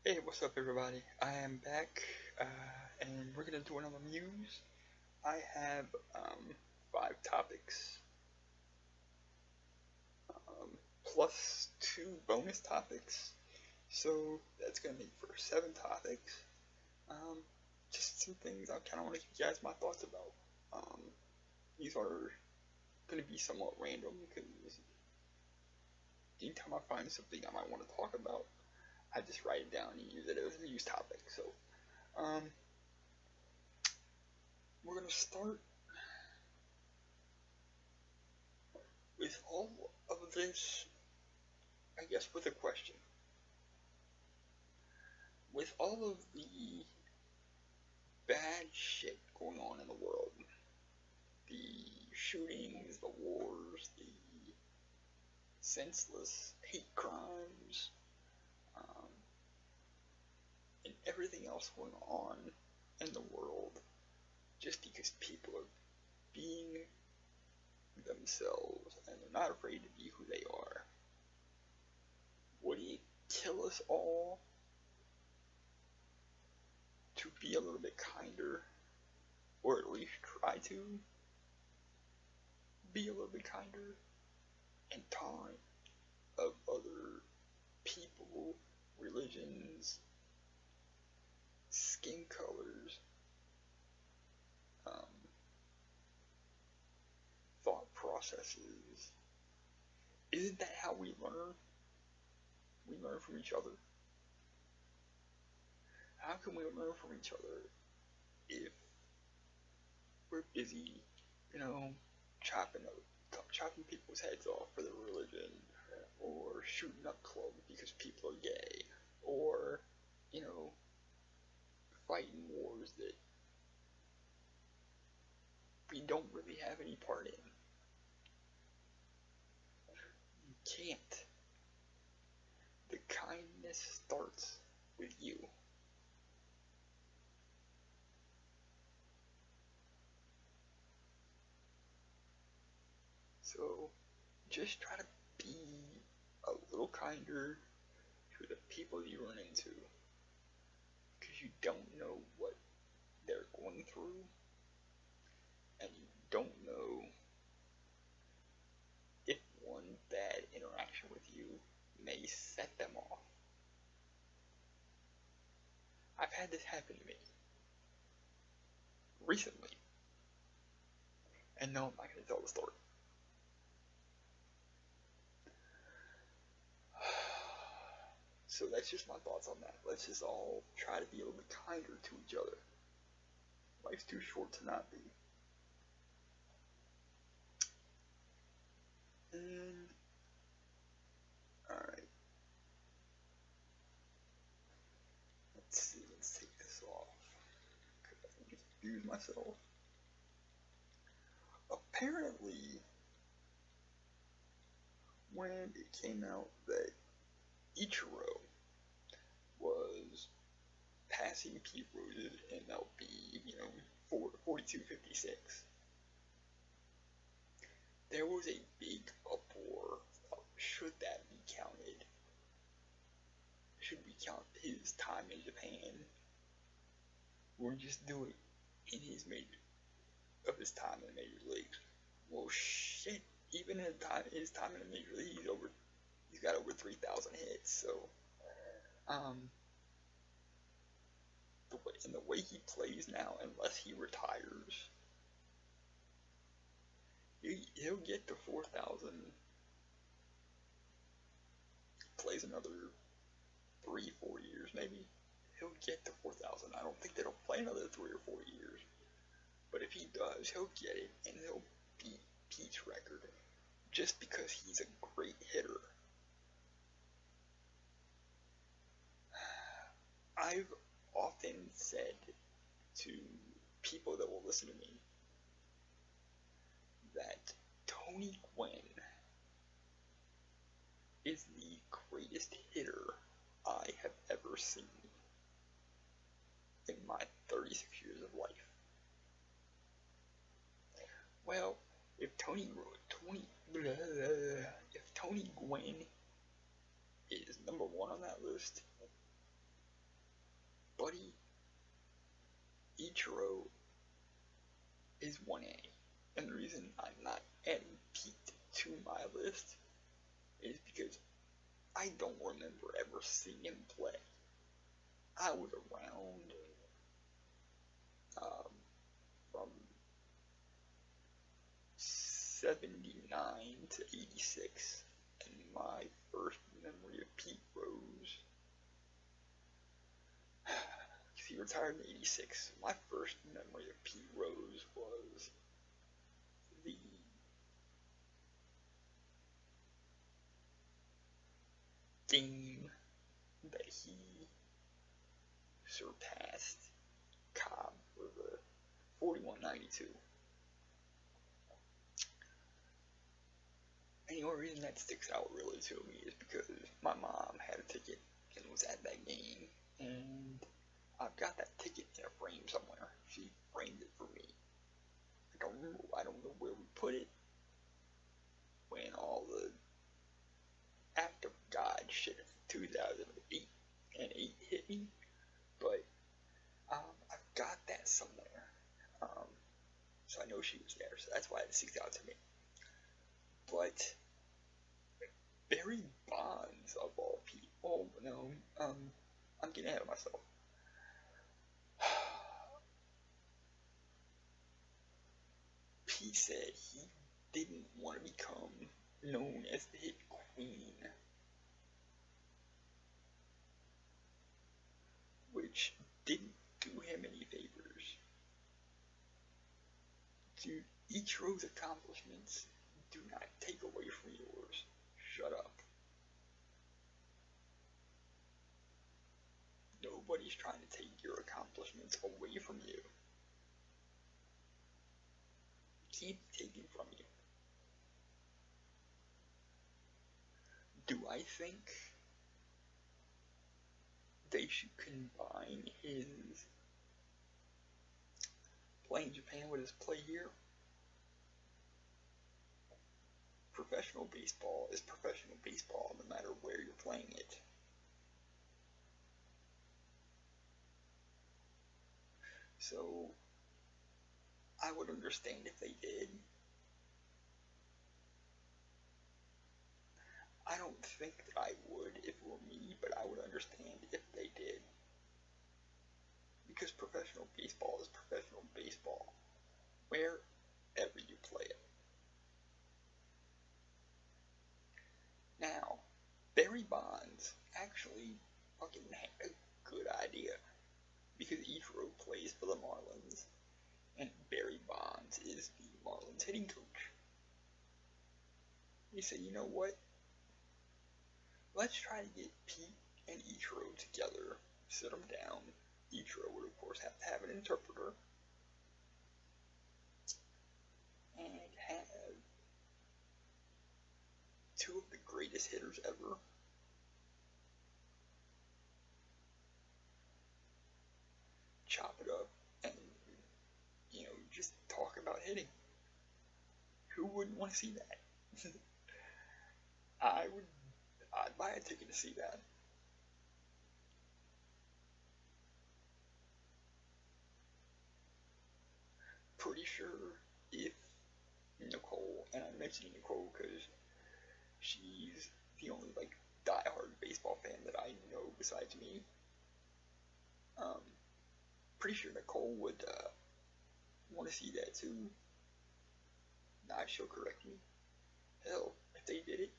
Hey, what's up, everybody? I am back, and we're gonna do another muse. I have 5 topics, um, plus 2 bonus topics, so that's gonna make for 7 topics. Um, just some things I kind of want to give you guys my thoughts about. Um, these are gonna be somewhat random because anytime I find something I might want to talk about, I just write it down and use it as a muse topic. So, um, we're gonna start with all of this, I guess, with a question. With all of the bad shit going on in the world, the shootings, the wars, the senseless hate crimes, um, and everything else going on in the world, just because people are being themselves and they're not afraid to be who they are, would it kill us all to be a little bit kinder, or at least try to be a little bit kinder and tolerant of other people, religions, skin colors, um, thought processes? Isn't that how we learn? We learn from each other. How can we learn from each other if we're busy, you know, chopping people's heads off for their religion, or shooting up clubs because people are gay, or, you know, fighting wars that we don't really have any part in? You can't. The kindness starts with you. So just try to be a little kinder to the people you run into, because you don't know what they're going through, and you don't know if one bad interaction with you may set them off. I've had this happen to me recently, and no, I'm not going to tell the story. So that's just my thoughts on that. Let's just all try to be a little bit kinder to each other. Life's too short to not be. And, alright, let's see, let's take this off, because I can confuse myself. Apparently, when it came out that Ichiro was passing Pete Rose's MLB, 4256, there was a big uproar of should that be counted? Should we count his time in Japan, or just do it in his time in the major leagues? Well, shit. Even in his time in the major league, he's got over 3,000 hits. So, um, the way he plays now, unless he retires, he'll get to 4,000. Plays another 3-4 years, maybe. He'll get to 4,000. I don't think they'll play another 3 or 4 years. But if he does, he'll get it, and he'll beat Pete's record just because he's a great hitter. I've often said to people that will listen to me that Tony Gwynn is the greatest hitter I have ever seen in my 36 years of life. Well, if Tony Gwynn is number 1 on that list, Ichiro is 1A. And the reason I'm not adding Pete to my list is because I don't remember ever seeing him play. I was around from 79 to 86, and my first memory of Pete Rose, he retired in 86. My first memory of Pete Rose was the game that he surpassed Cobb for the 41-92. And the only reason that sticks out really to me is because my mom had a ticket and was at that game, and I've got that ticket in a frame somewhere. She framed it for me. I don't know where we put it when all the act of God shit in 2008 and 8 hit me, but I've got that somewhere. So I know she was there, so that's why it sticks out to me. But Barry Bonds, of all people, no, I'm getting ahead of myself. He said he didn't want to become known as the hit queen, which didn't do him any favors. Dude, Ichiro's accomplishments do not take away from yours. Shut up. Nobody's trying to take your accomplishments away from you. Keep taking from you. Do I think they should combine his play in Japan with his play here? Professional baseball is professional baseball no matter where you're playing it. So I would understand if they did. I don't think that I would if it were me, but I would understand if they did. Because professional baseball is professional baseball, wherever you play it. Now, Barry Bonds actually fucking had a good idea, because Ichiro plays for the Marlins, and Barry Bonds is the Marlins hitting coach. He said, you know what? Let's try to get Pete and Ichiro together, sit them down. Ichiro would, of course, have to have an interpreter, and have two of the greatest hitters ever chop it up and, just talk about hitting. Who wouldn't want to see that? I'd buy a ticket to see that. Pretty sure if Nicole, and I'm mentioning Nicole because she's the only, diehard baseball fan that I know besides me, pretty sure Nicole would, want to see that too. Now she'll correct me. Hell, if they did it,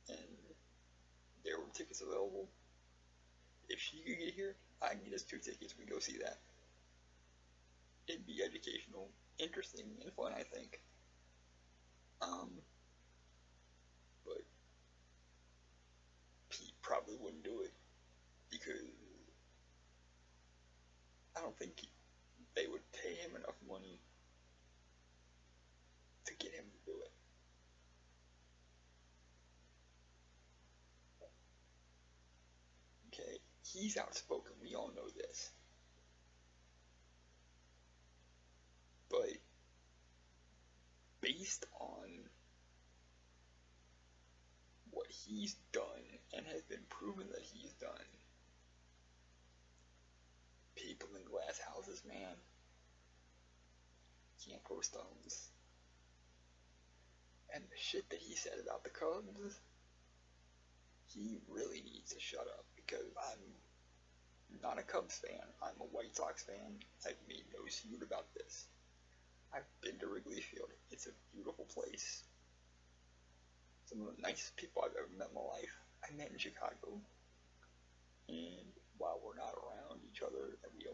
and there were tickets available, if she could get here, I can get us 2 tickets, we go see that. It'd be educational, interesting, and fun, I think. But Pete probably wouldn't do it, because I don't think they would pay him enough money to get him to do it. Okay, he's outspoken, we all know this. But based on what he's done and has been proven that he's done, people in glass houses, man, can't throw stones. And the shit that he said about the Cubs, he really needs to shut up, because I'm not a Cubs fan. I'm a White Sox fan. I've made no secret about this. I've been to Wrigley Field. It's a beautiful place. Some of the nicest people I've ever met in my life I met in Chicago. And while we're not around each other, and we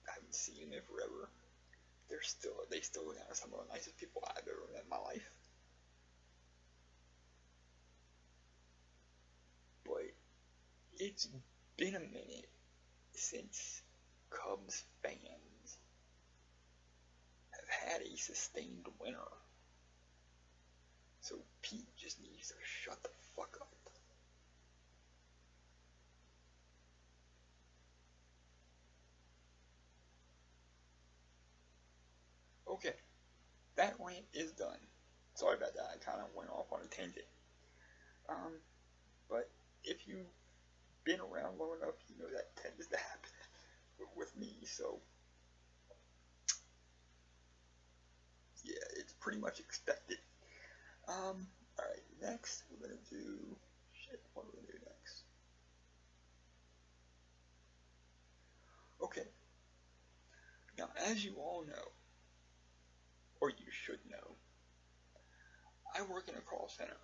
haven't seen them forever, they still go down to some of the nicest people I've ever met in my life. But it's been a minute since Cubs fans have had a sustained winner. So Pete just needs to shut the fuck up. Okay, that rant is done. Sorry about that, I kind of went off on a tangent. But if you've been around long enough, you know that tends to happen with me, so yeah, it's pretty much expected. Alright, next we're gonna do, what are we gonna do next? Okay, now as you all know, or you should know, I work in a call center.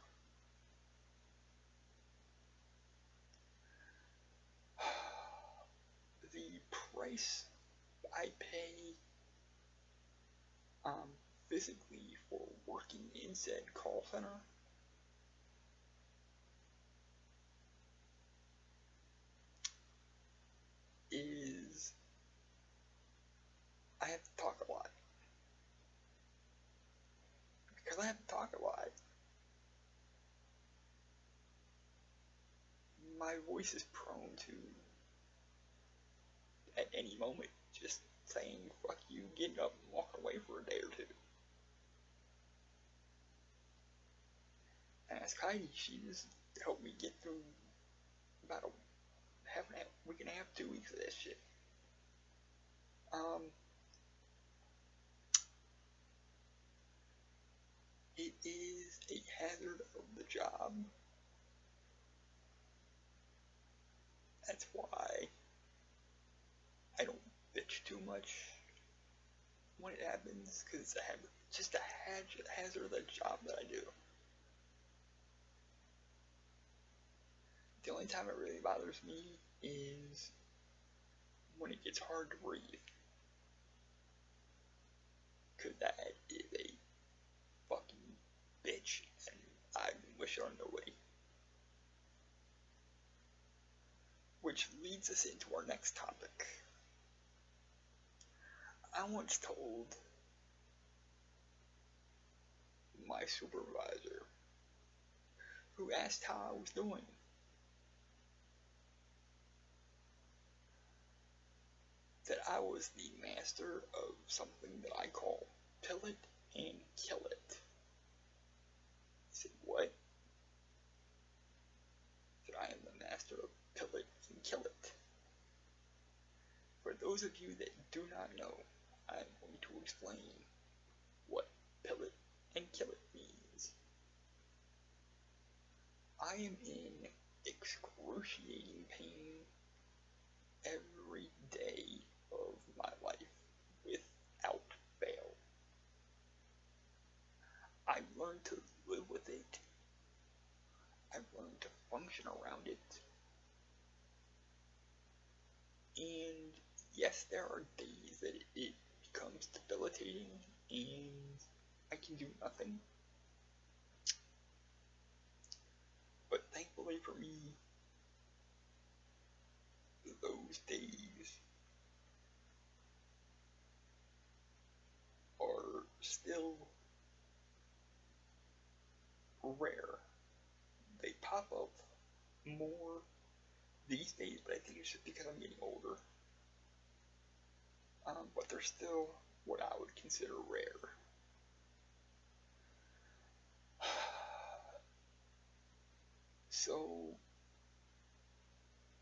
The price I pay physically for working in said call center is, I have to talk a lot. Because I have to talk a lot, my voice is prone to, at any moment, just saying fuck you, getting up and walking away for a day or two. And ask Heidi, she's helped me get through about a week and a half, 2 weeks of this shit. It is a hazard of the job. That's why I don't bitch too much when it happens, because it's just a hazard of the job that I do. The only time it really bothers me is when it gets hard to breathe. Because that is a fucking bitch, and I wish it on nobody. Which leads us into our next topic. I once told my supervisor, who asked how I was doing, that I was the master of something that I call pill it and kill it. He said, what? I said, I am the master of pill it and kill it. For those of you that do not know, I'm going to explain what pill it and kill it means. I am in excruciating pain every day of my life, without fail. I've learned to live with it. I've learned to function around it. And yes, there are days that it becomes debilitating and I can do nothing. But thankfully for me, those days are still rare. They pop up more these days, but I think it's just because I'm getting older. But they're still what I would consider rare. So,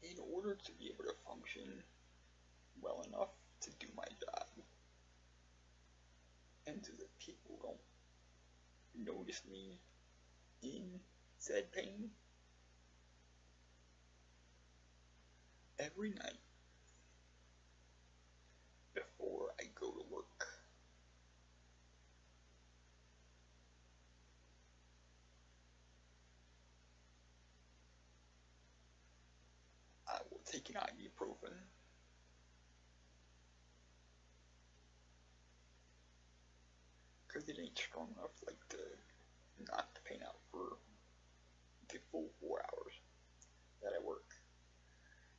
in order to be able to function well enough to do my job, and so that people don't notice me in said pain. Every night before I go to work, I will take an ibuprofen because it ain't strong enough like to knock the pain out for the full 4 hours that I work.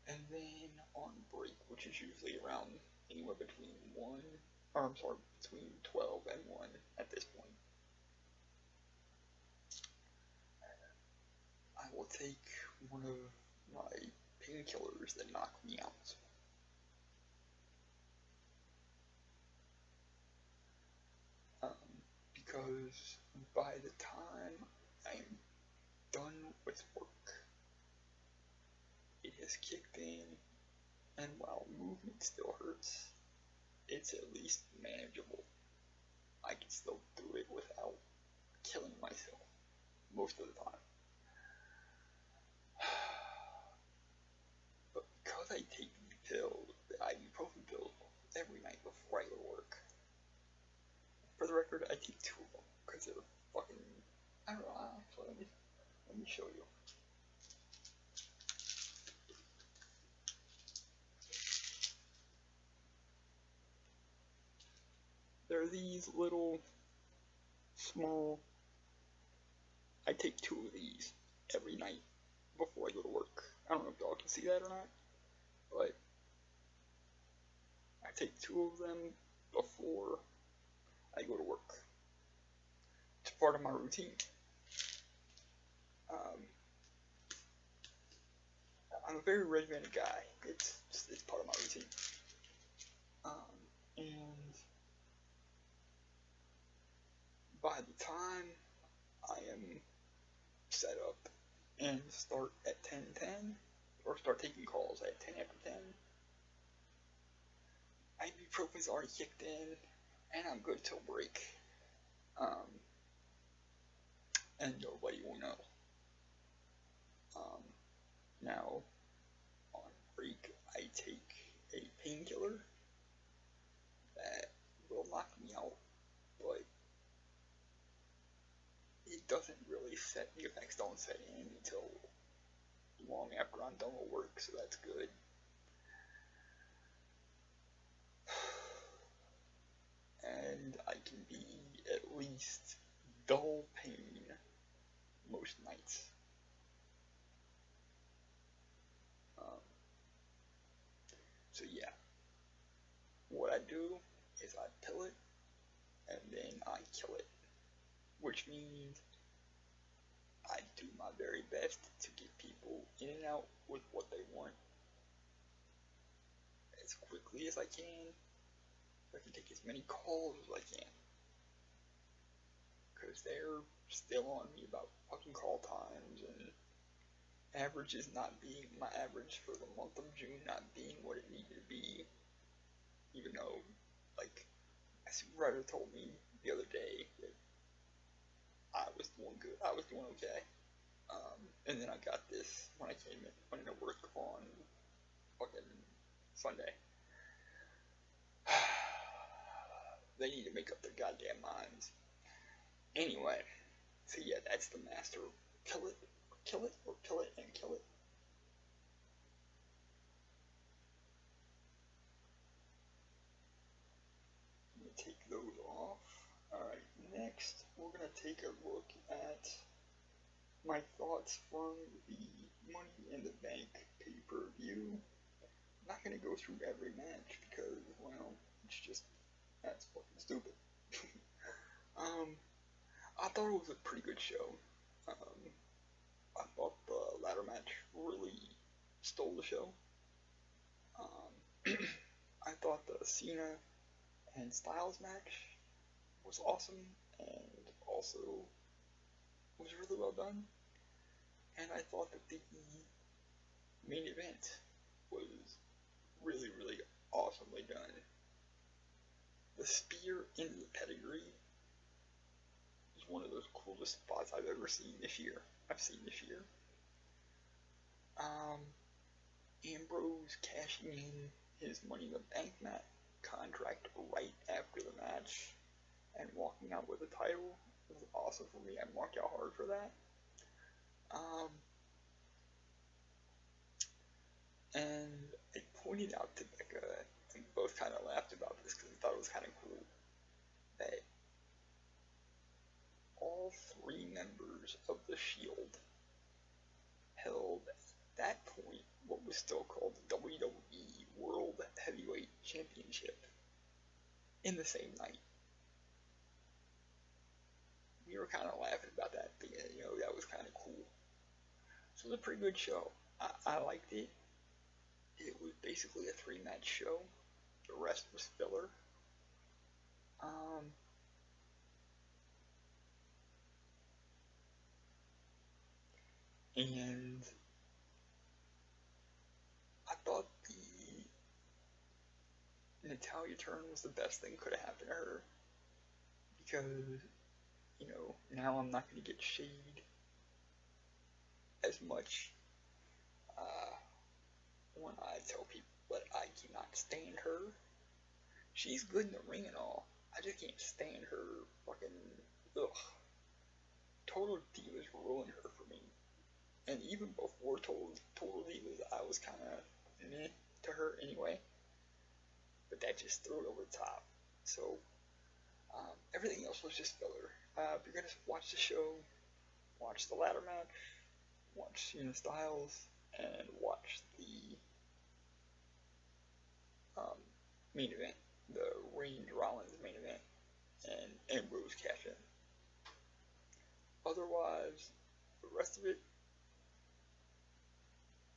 And then on break, which is usually around anywhere between between 12 and 1 at this point, I will take one of my painkillers that knock me out. Because by the time I'm done with work, it has kicked in, and while movement still hurts, it's at least manageable. I can still do it without killing myself most of the time. But because I take the ibuprofen pills, every night before I go to work, for the record, I take 2 of them because they're fucking. I don't know. So let me show you. There are these little small. I take 2 of these every night before I go to work. I don't know if y'all can see that or not, but I take 2 of them before I go to work. It's part of my routine. I'm a very regimented guy. It's part of my routine. And by the time I am set up and start at 10:10, or start taking calls at 10 after 10, ibuprofen's already kicked in, and I'm good till break. And nobody will know. Now, on break, I take a painkiller that will knock me out, but it doesn't really the effects don't set in until long after I'm done with work, so that's good. And I can be at least dull pain most nights. So yeah, what I do is I pill it and then I kill it, which means I do my very best to get people in and out with what they want as quickly as I can, so I can take as many calls as I can, because they're still on me about fucking call times and averages not being my average for the month of June not being what it needed to be, even though, like, a supervisor told me the other day that I was doing good, I was doing okay. And then I got this when I went into work on fucking Sunday. They need to make up their goddamn minds. Anyway, so yeah, that's the master. Kill it, or kill it, or kill it and kill it. Let me take those off. Alright, next we're gonna take a look at my thoughts from the Money in the Bank pay-per-view. I'm not gonna go through every match because, well, that's fucking stupid. I thought it was a pretty good show. I thought the ladder match really stole the show. I thought the Cena and Styles match was awesome and also was really well done. And I thought that the main event was really, really awesomely done. the spear in the pedigree is one of those coolest spots I've ever seen this year. Ambrose cashing in his Money in the Bank contract right after the match and walking out with the title was awesome for me. I marked out hard for that. And I pointed out to Becca, and we both kind of laughed about this because we thought it was kind of cool, that all three members of the Shield held at that point what was still called the WWE World Heavyweight Championship in the same night. We were kind of laughing about that, thinking, that was kind of cool. So it was a pretty good show. I liked it. It was basically a 3-match show. The rest was filler. And I thought the Natalia turn was the best thing could have happened to her. Because, now I'm not going to get shade as much when I tell people that I cannot stand her. She's good in the ring and all. I just can't stand her fucking, Total Divas ruined her for me. And even before Total Divas, I was kind of meh to her anyway. But that just threw it over the top. So, everything else was just filler. If you're going to watch the show, watch the ladder match, watch Cena Styles, and watch the main event, the Reigns Rollins main event, and Ambrose cash in. Otherwise, the rest of it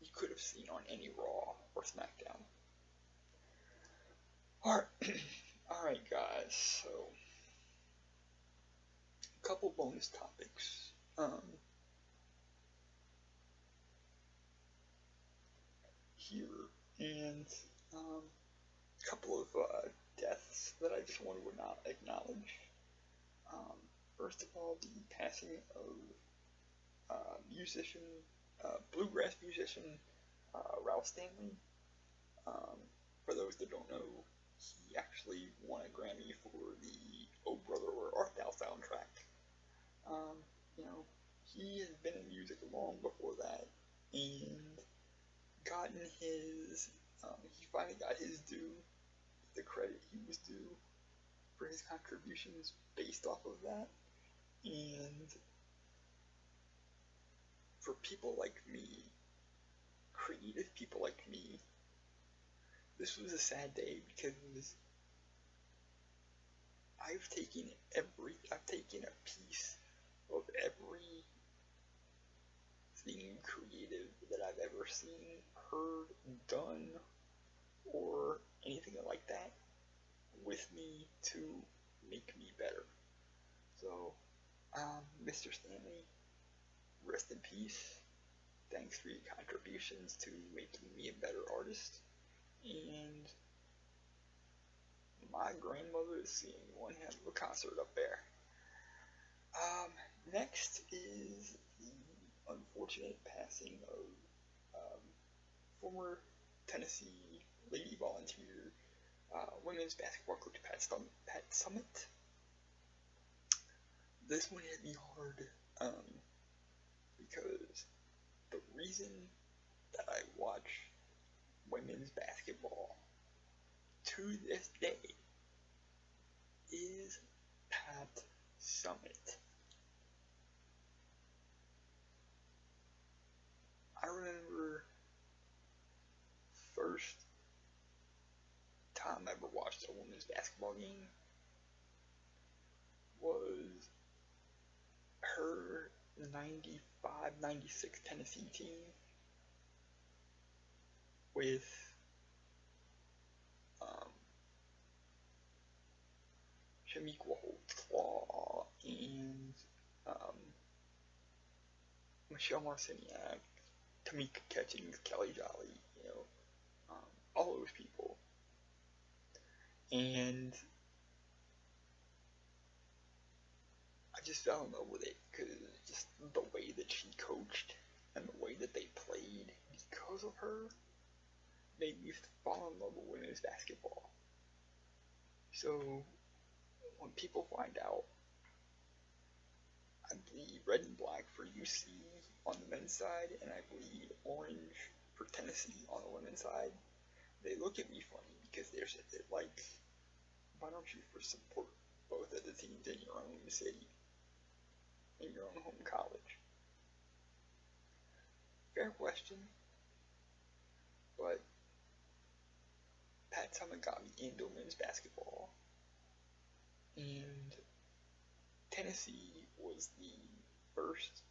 you could have seen on any Raw or SmackDown. Alright guys, so a couple bonus topics. Here, and a couple of deaths that I just want to acknowledge. First of all, the passing of bluegrass musician Ralph Stanley. For those that don't know, he actually won a Grammy for the Oh Brother Where Art Thou soundtrack. He has been in music long before that, and gotten his, he finally got his due, the credit he was due for his contributions based off of that. And for people like me, creative people like me, this was a sad day because I've taken a piece of everything creative that I've ever seen, heard, done, or anything like that with me to make me better. So, Mr. Stanley, rest in peace. Thanks for your contributions to making me a better artist. And my grandmother is seeing one hell of a concert up there. Next is the unfortunate passing of former Tennessee Lady Volunteer women's basketball coach Pat Summitt. This one hit me hard because the reason that I watch women's basketball to this day is Pat Summitt. I remember first time I ever watched a women's basketball game was her 95-96 Tennessee team with Shamiqua Holtz-Claw and Michelle Marciniak, Tamika Catchings, Kelly Jolly, all those people. And just fell in love with it because just the way that she coached and the way that they played because of her made me fall in love with women's basketball. So when people find out I bleed red and black for UC on the men's side and I bleed orange for Tennessee on the women's side, they look at me funny because they're like, why don't you support both of the teams in your own city, in your own home college? Fair question, but Pat Summitt got me into men's basketball, and Tennessee was the first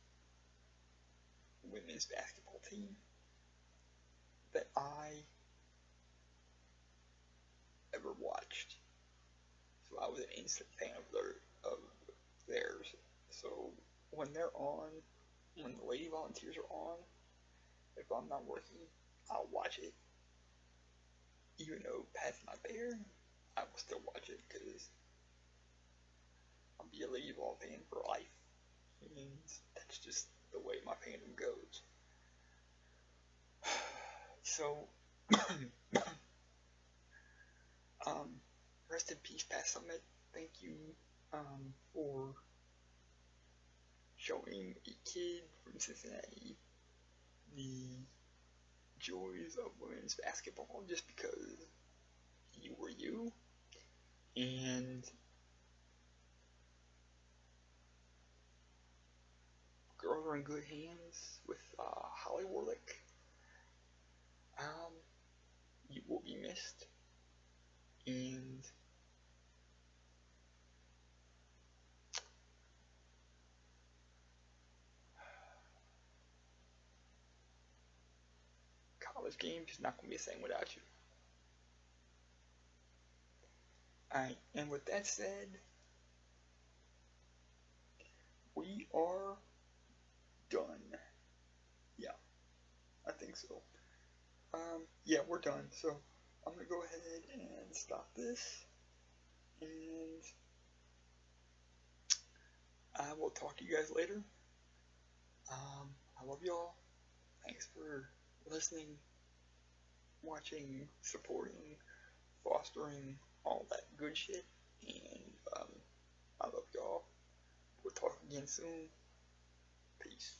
women's basketball team that I ever watched. So I was an instant fan of theirs. So when they're on, when the Lady Volunteers are on, if I'm not working, I'll watch it. Even though Pat's not there, I will still watch it because I'll be a Lady Vol fan for life. And that's just the way my fandom goes. So, rest in peace, Pat Summitt. Thank you for showing a kid from Cincinnati the joys of women's basketball just because you were you. And girls are in good hands with Holly Warlick. You will be missed. And college games is not going to be the same without you. Alright, and with that said, we are done. Yeah, I think so. Yeah, we're done. So I'm going to go ahead and stop this. And I will talk to you guys later. I love y'all. Thanks for listening, watching, supporting, fostering, all that good shit. And I love y'all. We'll talk again soon. Peace.